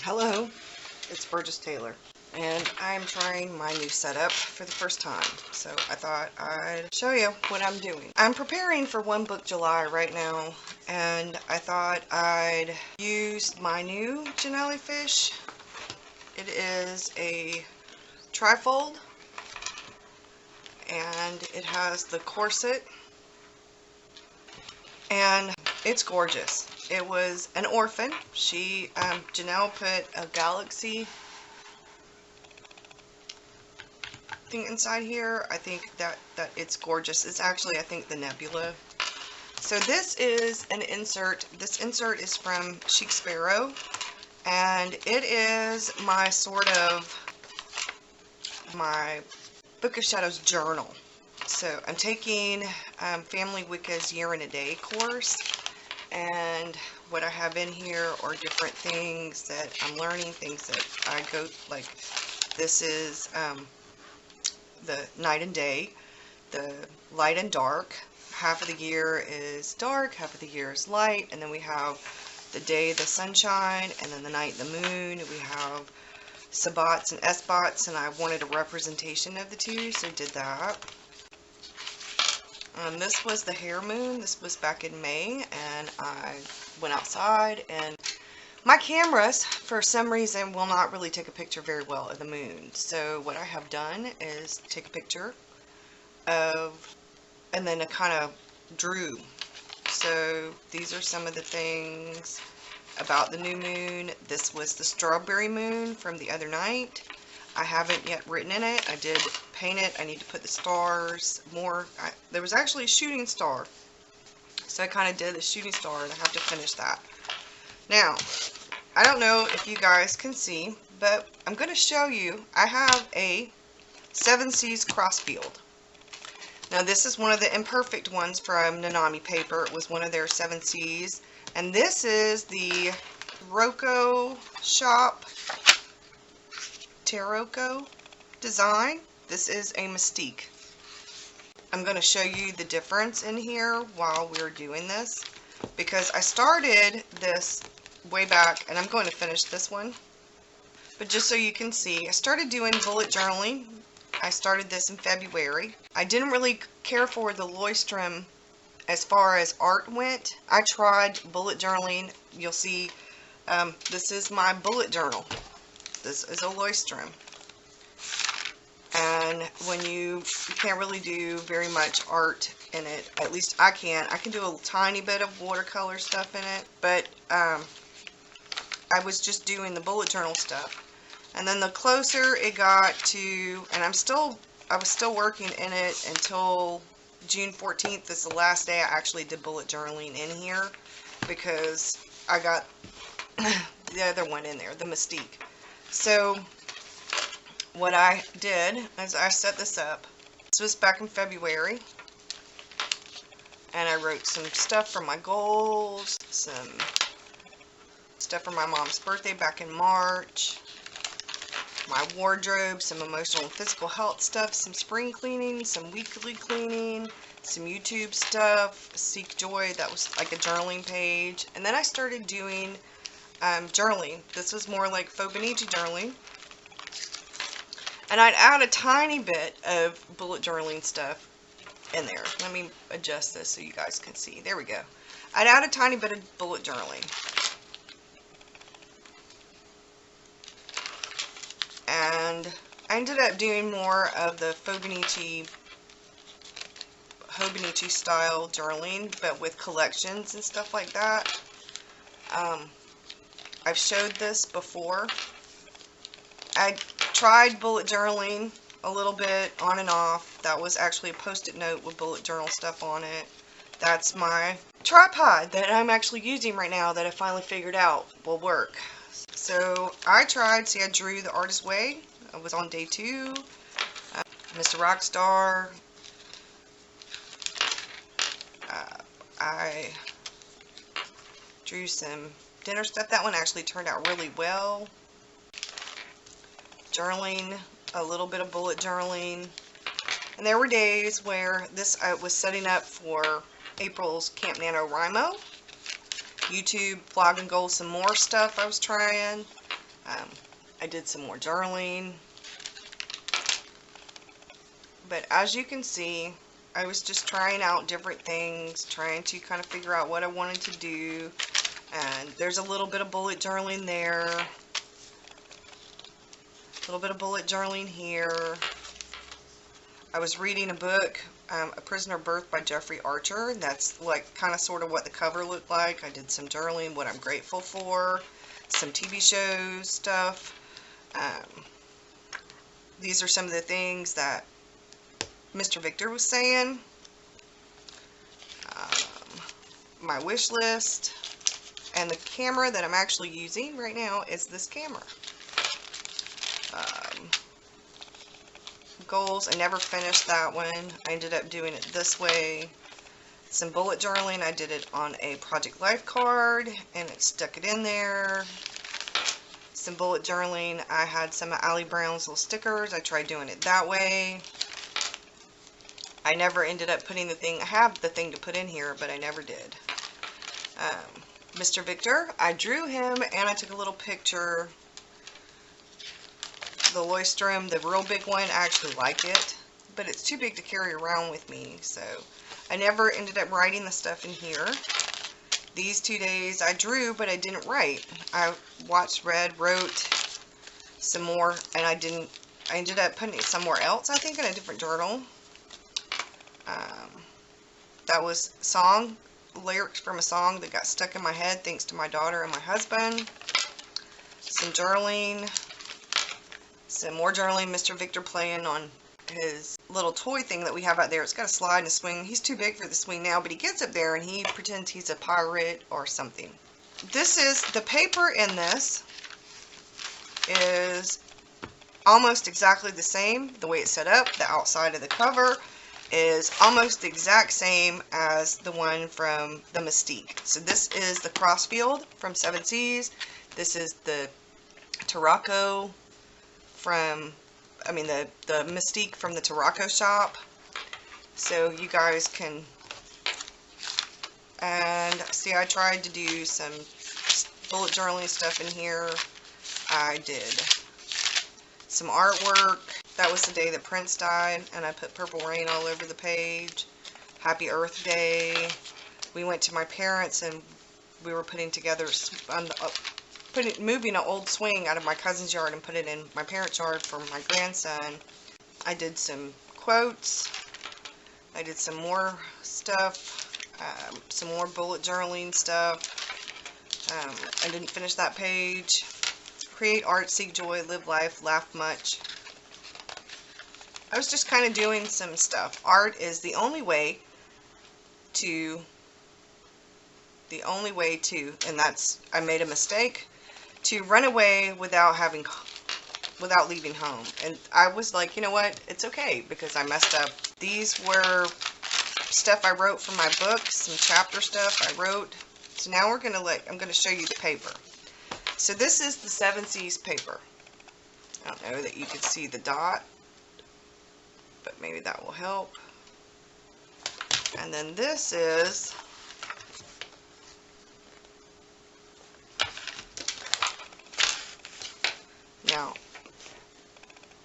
Hello, it's Burgess Taylor, and I'm trying my new setup for the first time, so I thought I'd show you what I'm doing. I'm preparing for One Book July right now, and I thought I'd use my new jellyfish. It is a trifold, and it has the corset, and it's gorgeous. It was an orphan. Janelle put a galaxy thing inside here. I think that it's gorgeous. It's actually, I think, the nebula. So this is an insert. This insert is from Chic Sparrow, and it is my my Book of Shadows journal. So I'm taking Family Wicca's Year in a Day course, and what I have in here are different things that I'm learning, things that I go, like this is the night and day, the light and dark. Half of the year is dark, half of the year is light, and then we have the day, the sunshine, and then the night, the moon. We have Sabbats and Esbats, and I wanted a representation of the two, so I did that. This was the Hare Moon. This was back in May, and I went outside, and my cameras, for some reason, will not really take a picture very well of the moon. So what I have done is take a picture of, and then I kind of drew. So these are some of the things about the new moon. This was the strawberry moon from the other night. I haven't yet written in it. I did paint it. I need to put the stars more. There was actually a shooting star. So I kind of did a shooting star, and I have to finish that. Now, I don't know if you guys can see, but I'm going to show you. I have a 7 Seas Crossfield. Now this is one of the imperfect ones from Nanami paper. It was one of their 7 Seas. And this is the Taroko Design. This is a Mystique. I'm going to show you the difference in here while we're doing this, because I started this way back, and I'm going to finish this one. But just so you can see, I started doing bullet journaling. I started this in February. I didn't really care for the Leuchtturm as far as art went. I tried bullet journaling. You'll see, this is my bullet journal. This is a Leuchtturm. And when you can't really do very much art in it, at least I can't. I can do a tiny bit of watercolor stuff in it, but I was just doing the bullet journal stuff. And then the closer it got to, and I was still working in it until June 14th. This is the last day I actually did bullet journaling in here, because I got the other one in there, the Mystique. So what I did is I set this up. This was back in February, and I wrote some stuff for my goals, some stuff for my mom's birthday back in March, my wardrobe, some emotional and physical health stuff, some spring cleaning, some weekly cleaning, some YouTube stuff, Seek Joy, that was like a journaling page. And then I started doing journaling. This was more like Fauxbonichi journaling. And I'd add a tiny bit of bullet journaling stuff in there. Let me adjust this so you guys can see. There we go. I'd add a tiny bit of bullet journaling. And I ended up doing more of the Fauxbonichi style journaling, but with collections and stuff like that. I've showed this before. I tried bullet journaling a little bit on and off. That was actually a post-it note with bullet journal stuff on it. That's my tripod that I'm actually using right now that I finally figured out will work. So I tried, see, I drew The Artist's Way. I was on day 2. Mr. Rockstar. I drew some dinner stuff. That one actually turned out really well. Journaling, a little bit of bullet journaling. And there were days where I was setting up for April's Camp NaNoWriMo. YouTube, Vlog and Goal, some more stuff I was trying. I did some more journaling. But as you can see, I was just trying out different things, trying to kind of figure out what I wanted to do. And there's a little bit of bullet journaling there. A little bit of bullet journaling here. I was reading a book, A Prisoner Birth by Jeffrey Archer. That's like kind of sort of what the cover looked like. I did some journaling, what I'm grateful for, some TV shows stuff. These are some of the things that Mr. Victor was saying. My wish list. And the camera that I'm actually using right now is this camera. Goals, I never finished that one. I ended up doing it this way. Some bullet journaling, I did it on a Project Life card and it stuck it in there. Some bullet journaling, I had some of Allie Brown's little stickers. I tried doing it that way. I never ended up putting the thing, I have the thing to put in here, but I never did. Mr. Victor, I drew him and I took a little picture. The Loistrum, the real big one, I actually like it, but it's too big to carry around with me, so I never ended up writing the stuff in here. These 2 days I drew, but I didn't write. I watched, read, wrote some more, and I ended up putting it somewhere else, I think in a different journal. That was lyrics from a song that got stuck in my head thanks to my daughter and my husband. Some journaling. Some more journaling. Mr. Victor playing on his little toy thing that we have out there. It's got a slide and a swing. He's too big for the swing now, but he gets up there and he pretends he's a pirate or something. This is, the paper in this is almost exactly the same. The way it's set up, the outside of the cover is almost the exact same as the one from the Mystique. So this is the Crossfield from 7 Seas. This is the Taroko from, the Mystique from the Taroko shop. So you guys can, and see, I tried to do some bullet journaling stuff in here. I did some artwork. That was the day that Prince died, and I put Purple Rain all over the page. Happy Earth Day. We went to my parents, and we were putting together, moving an old swing out of my cousin's yard and put it in my parents' yard for my grandson. I did some quotes. I did some more stuff, some more bullet journaling stuff. I didn't finish that page. Create art, seek joy, live life, laugh much. I was just kind of doing some stuff. Art is the only way to, and that's, I made a mistake, to run away without leaving home. And I was like, you know what, it's okay, because I messed up. These were stuff I wrote from my books, some chapter stuff I wrote. So now I'm going to show you the paper. So this is the 7 Seas paper. I don't know that you can see the dot, but maybe that will help. And then this is now,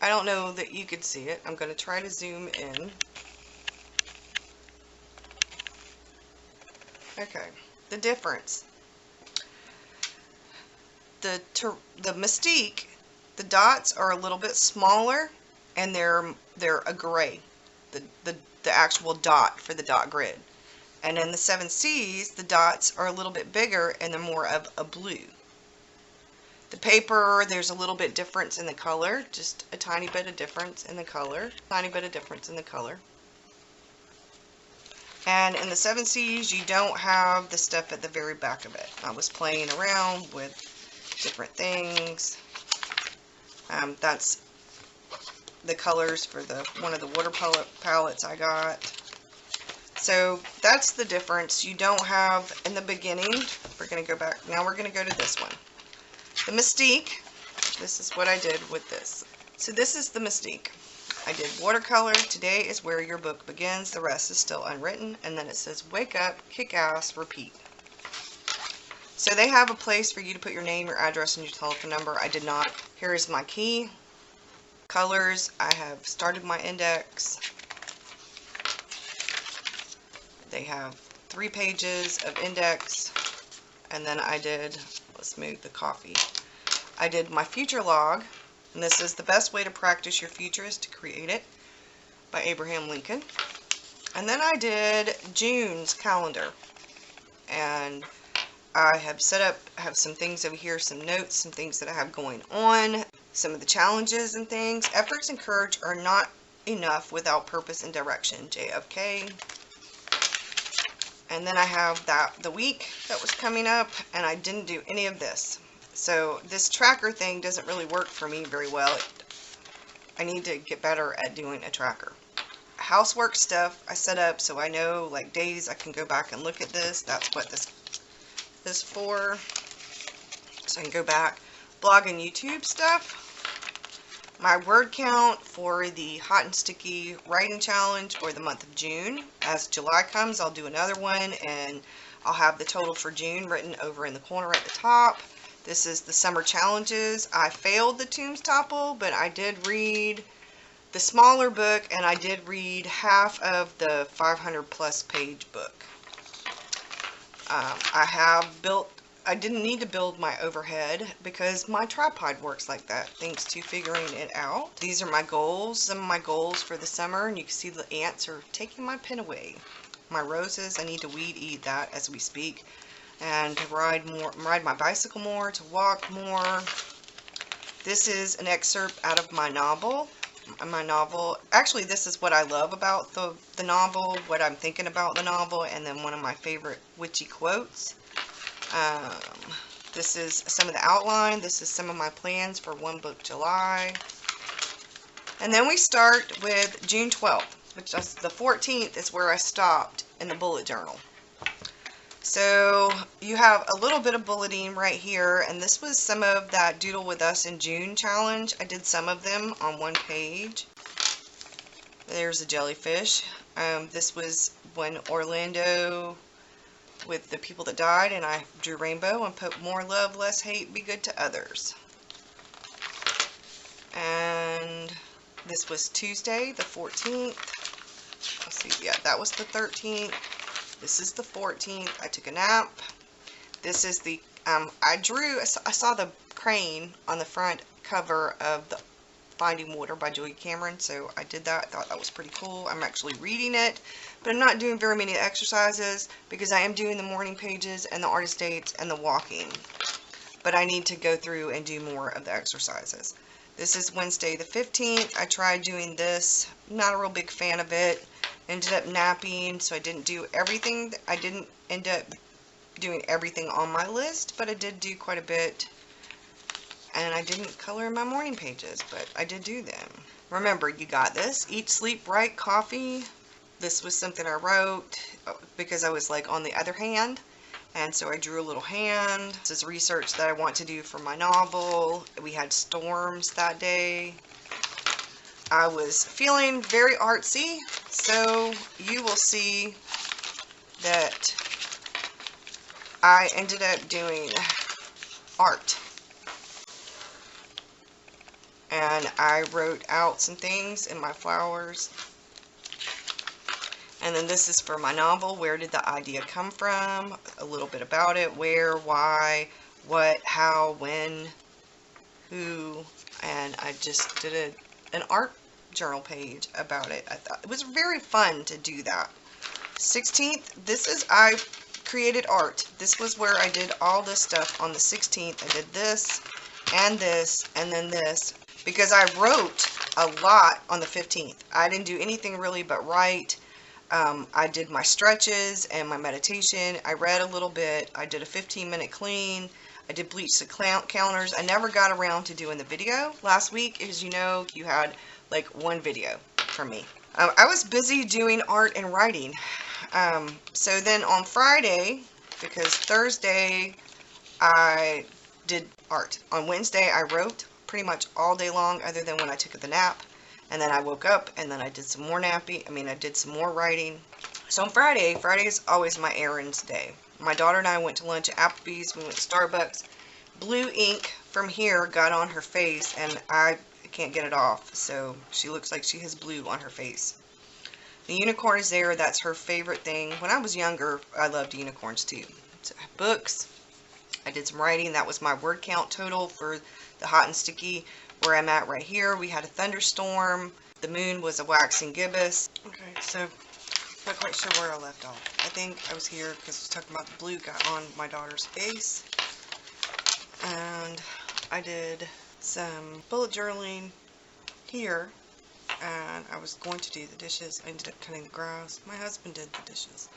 I don't know that you could see it. I'm going to try to zoom in. Okay, the difference. The Mystique, the dots are a little bit smaller, and they're a gray, the actual dot for the dot grid. And in the 7 Seas, the dots are a little bit bigger and they're more of a blue. The paper, there's a little bit difference in the color, just a tiny bit of difference in the color, And in the 7 Seas, you don't have the stuff at the very back of it. I was playing around with different things. That's the colors for one of the water palettes I got. So that's the difference. You don't have in the beginning. We're going to go back. Now we're going to go to this one. The Mystique. This is what I did with this. So this is the Mystique. I did watercolor. Today is where your book begins. The rest is still unwritten. And then it says, wake up, kick ass, repeat. So they have a place for you to put your name, your address, and your telephone number. I did not. Here is my key. Colors. I have started my index. They have 3 pages of index. And then I did, let's move the coffee. I did my future log. And this is The Best Way to Practice Your Future is to Create It by Abraham Lincoln. And then I did June's calendar. And I have set up, I have some things over here, some notes, some things that I have going on, some of the challenges and things. Efforts and courage are not enough without purpose and direction. JFK. And then I have the week that was coming up, and I didn't do any of this. So this tracker thing doesn't really work for me very well. I need to get better at doing a tracker. Housework stuff I set up so I know like days I can go back and look at this. That's what this is for. So I can go back. Blog and YouTube stuff. My word count for the Hot and Sticky Writing Challenge for the month of June. As July comes, I'll do another one, and I'll have the total for June written over in the corner at the top. This is the summer challenges. I failed the Tombs Topple, but I did read the smaller book, and I did read half of the 500 plus page book. I didn't need to build my overhead because my tripod works like that, thanks to figuring it out. These are my goals, some of my goals for the summer, and you can see the ants are taking my pen away. My roses, I need to weed eat that as we speak, and to ride my bicycle more, to walk more. This is an excerpt out of my novel. Actually, this is what I love about the novel, what I'm thinking about the novel, and then one of my favorite witchy quotes. This is some of the outline. This is some of my plans for One Book July. And then we start with June 12th, which is the 14th is where I stopped in the bullet journal. So you have a little bit of bulleting right here, and this was some of that Doodle With Us in June challenge. I did some of them on one page. There's a jellyfish. This was when Orlando with the people that died, and I drew rainbow and put more love, less hate, be good to others. And this was Tuesday, the 14th. Let's see, yeah, that was the 13th. This is the 14th. I took a nap. This is the, I saw the crane on the front cover of the Finding Water by Julia Cameron, so I did that. I thought that was pretty cool. I'm actually reading it, but I'm not doing very many exercises because I am doing the morning pages and the artist dates and the walking. But I need to go through and do more of the exercises. This is Wednesday the 15th. I tried doing this. Not a real big fan of it. Ended up napping, so I didn't do everything. I didn't end up doing everything on my list, but I did do quite a bit. And I didn't color in my morning pages, but I did do them. Remember, you got this. Eat, sleep, write, coffee. This was something I wrote because I was like on the other hand. And so I drew a little hand. This is research that I want to do for my novel. We had storms that day. I was feeling very artsy, so you will see that I ended up doing art. And I wrote out some things in my flowers. And then this is for my novel. Where did the idea come from? A little bit about it. Where, why, what, how, when, who. And I just did an art journal page about it. I thought it was very fun to do that. 16th, I created art. This was where I did all this stuff on the 16th. I did this, and then this. Because I wrote a lot on the 15th. I didn't do anything really but write. I did my stretches and my meditation. I read a little bit. I did a 15-minute clean. I did bleach the counters. I never got around to doing the video. Last week, as you know, you had like one video from me. I was busy doing art and writing. So then on Friday, because Thursday I did art. On Wednesday I wrote pretty much all day long other than when I took the nap. And then I woke up and then I did some more napping. I did some more writing. So on Friday is always my errands day. My daughter and I went to lunch at Applebee's. We went to Starbucks. Blue ink from here got on her face, and I can't get it off. So she looks like she has blue on her face. The unicorn is there. That's her favorite thing. When I was younger, I loved unicorns too. So, books. I did some writing. That was my word count total for the hot and sticky. Where I'm at right here, we had a thunderstorm. The moon was a waxing gibbous. Okay, so not quite sure where I left off. I think I was here because I was talking about the blue got on my daughter's face. And I did some bullet journaling here. And I was going to do the dishes. I ended up cutting the grass. My husband did the dishes.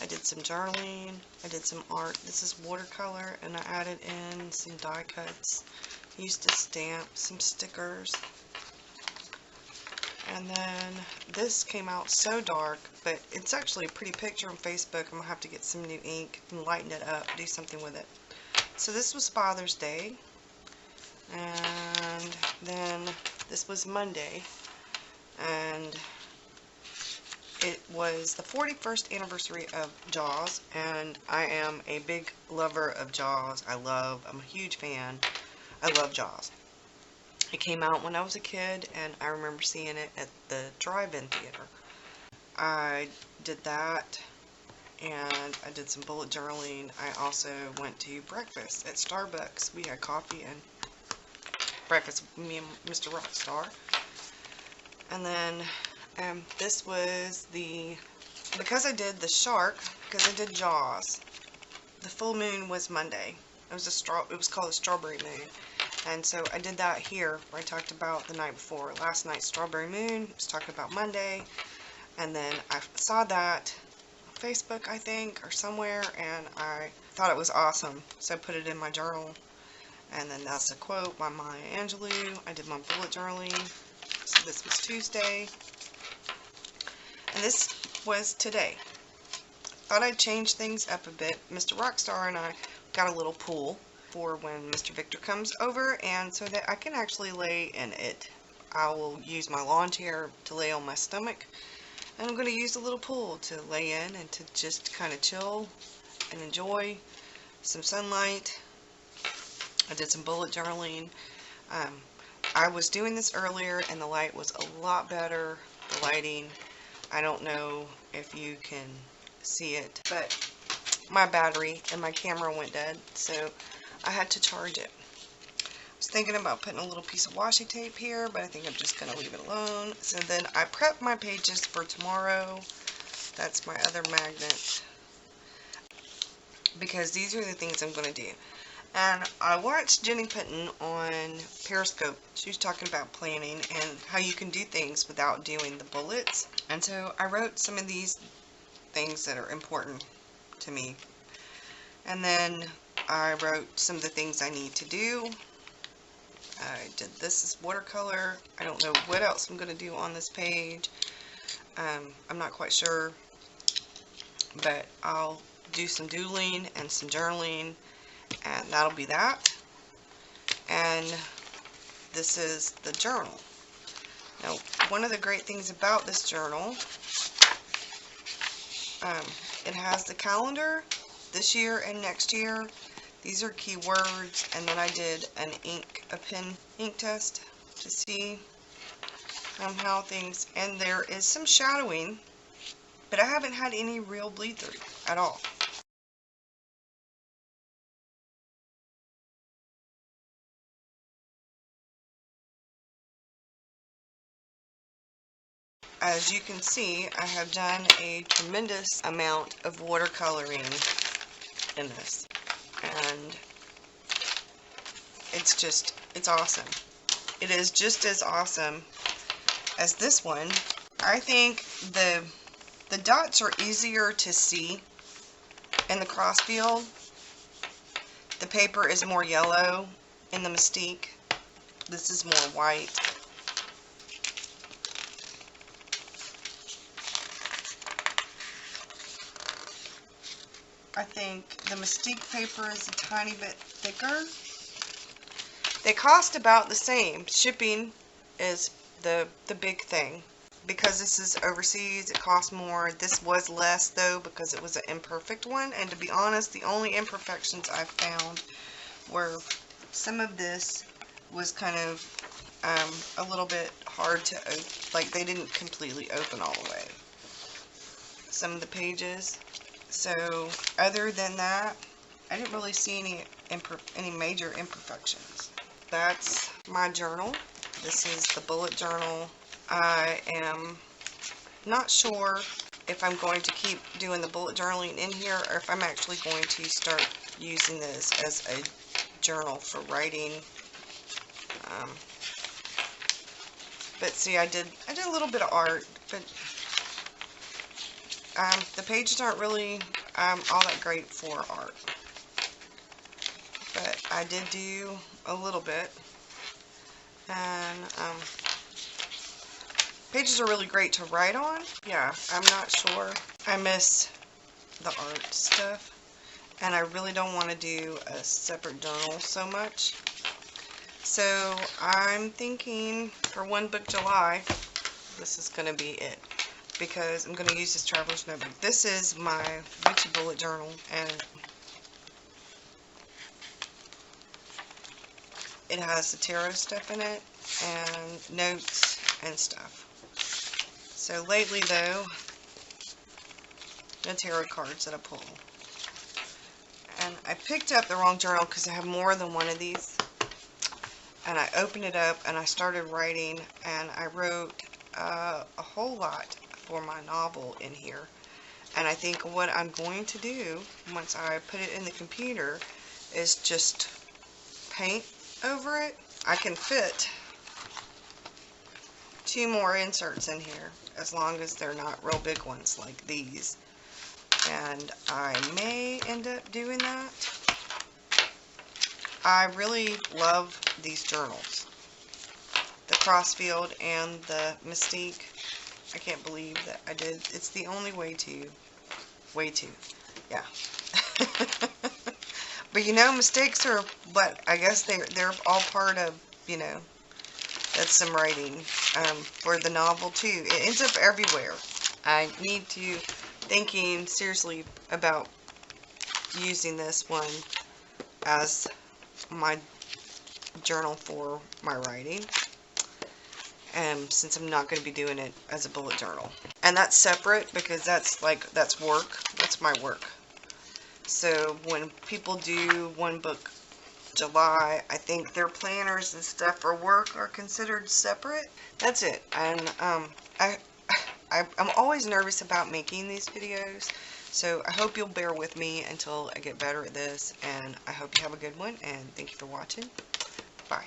I did some journaling. I did some art. This is watercolor, and I added in some die cuts. Used to stamp some stickers. And then this came out so dark, but it's actually a pretty picture on Facebook. I'm going to have to get some new ink and lighten it up, do something with it. So this was Father's Day. And then this was Monday. And it was the 41st anniversary of Jaws, and I am a big lover of Jaws. I'm a huge fan. I love Jaws. It came out when I was a kid, and I remember seeing it at the drive-in theater. I did that, and I did some bullet journaling. I also went to breakfast at Starbucks. We had coffee and breakfast with me and Mr. Rockstar. And then this was because I did the shark, because I did Jaws, the full moon was Monday. It was called a strawberry moon. And so I did that here, where I talked about the night before. Last night's strawberry moon, I was talking about Monday. And then I saw that on Facebook, I think, or somewhere, and I thought it was awesome. So I put it in my journal. And then that's a quote by Maya Angelou. I did my bullet journaling. So this was Tuesday. And this was today. Thought I'd change things up a bit. Mr. Rockstar and I got a little pool for when Mr. Victor comes over, and so that I can actually lay in it. I will use my lawn chair to lay on my stomach, and I'm going to use the little pool to lay in and to just kind of chill and enjoy some sunlight. I did some bullet journaling. I was doing this earlier and the light was a lot better. The lighting, I don't know if you can see it, but my battery and my camera went dead, so I had to charge it. I was thinking about putting a little piece of washi tape here, but I think I'm just going to leave it alone. So then I prepped my pages for tomorrow. That's my other magnet, because these are the things I'm going to do. And I watched Jenny Pitten on Periscope. She was talking about planning and how you can do things without doing the bullets. And so I wrote some of these things that are important to me. And then I wrote some of the things I need to do. I did this as watercolor. I don't know what else I'm going to do on this page. I'm not quite sure. But I'll do some doodling and some journaling. And that'll be that. And this is the journal. Now, one of the great things about this journal, it has the calendar this year and next year. These are keywords, and then I did a pen ink test to see how things, and there is some shadowing, but I haven't had any real bleed through at all. As you can see, I have done a tremendous amount of watercoloring in this, and it's awesome. It is just as awesome as this one. I think the dots are easier to see in the Crossfield. The paper is more yellow in the Mystique. This is more white. I think the Mystique paper is a tiny bit thicker. They cost about the same. Shipping is the big thing. because this is overseas, it costs more. This was less though because it was an imperfect one, and to be honest, the only imperfections I found were some of this was kind of a little bit hard to open, like they didn't completely open all the way. Some of the pages. So other than that, I didn't really see any major imperfections. That's my journal. This is the bullet journal. I am not sure if I'm going to keep doing the bullet journaling in here or if I'm actually going to start using this as a journal for writing. But see, I did a little bit of art, but the pages aren't really all that great for art. But I did do a little bit, and pages are really great to write on. Yeah, I'm not sure. I miss the art stuff, and I really don't want to do a separate journal so much. So I'm thinking for One Book July, this is going to be it, because I'm going to use this traveler's notebook. This is my Witchy Bullet Journal, and it has the tarot stuff in it, and notes and stuff. So lately though, the tarot cards that I pull. And I picked up the wrong journal because I have more than one of these. And I opened it up and I started writing, and I wrote a whole lot for my novel in here. And I think what I'm going to do once I put it in the computer is just paint over it. I can fit 2 more inserts in here as long as they're not real big ones like these. And I may end up doing that. I really love these journals, the Crossfield and the Mystique. I can't believe that I did. It's the only way to, yeah. But you know, mistakes are, but I guess they're all part of, you know, that's some writing for the novel too. It ends up everywhere. I need to thinking seriously about using this one as my journal for my writing, and since I'm not going to be doing it as a bullet journal, and that's separate because that's work. That's my work. So when people do One Book July, I think their planners and stuff for work are considered separate. That's it. And I'm always nervous about making these videos, so I hope you'll bear with me until I get better at this, and I hope you have a good one, and thank you for watching. Bye.